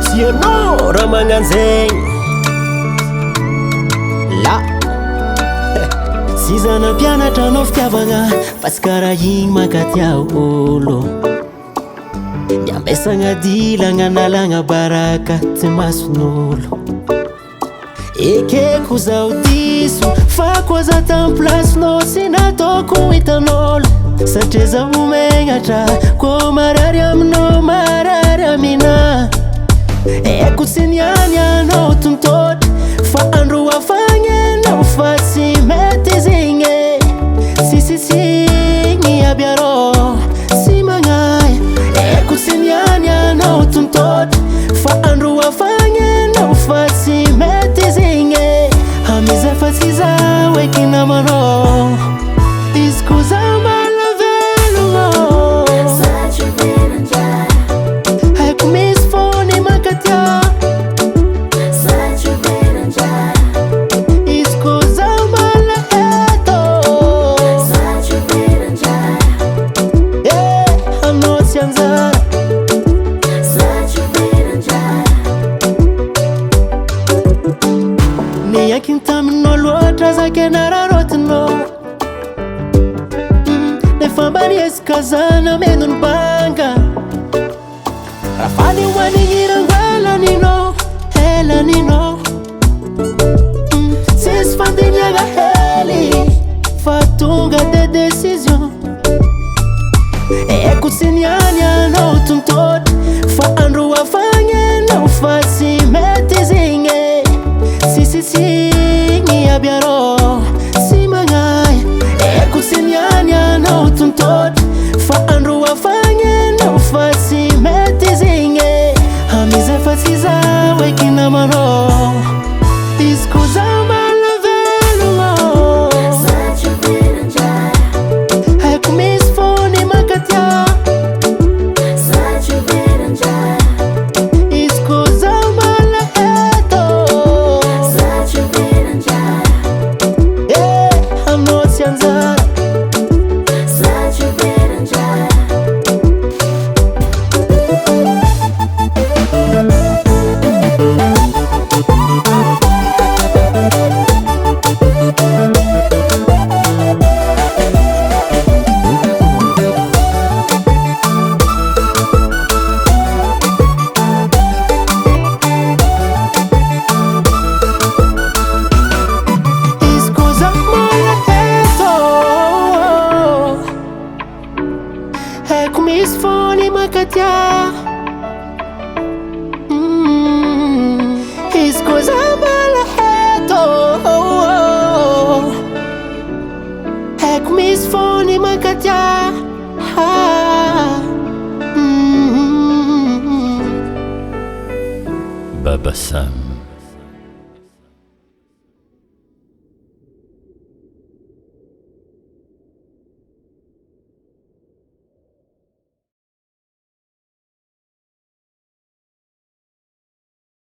Si anao raha magnan'zegny la sy zanam-pianatra anao fitiavagna fa tsy karaha igny mankatia olo niambesagna dilagna nalagna baraka tsy mason'olo ekeko zaho diso fa koa za tamy plasinao sy nataoko hitan'olo satria zaho megnatra koa marary aminao marary amina eko tsy niany anao tontotry fa andro afagny anao fa tsy mety zegny sisisiny aby arô sy magnay eko tsy niany anao tontotry fa andro afagny anao fa tsy mety zegny amiza fa tsy zaho eky namanao izy ko zaho mbala velogno haiko misy fony mankatia izy ko zaho mbala eto anao tsy anjara niaky taminao loatra zake nararotinao nefa mbany ezaka zana menony banga raha faly hoanignirango elaninao tsisy fandiniagna hely fa tonga de décision eko tsy niany anao tontotry fa andro afagny anao fa tsy mety zegny sisisiny aby arô sy magnay eko tsy niany anao tontotry fa andro afagny anao fa tsy mety zegny amiza fa tsy zaho eky namanao izy ko zaho mbala velogno haiko misy fony mankatia izy ko zaho mbala eto anao tsy anjara haiko misy fony mankatia izy ko zaho mbala eto haiko misy fony mankatia Baba Sam.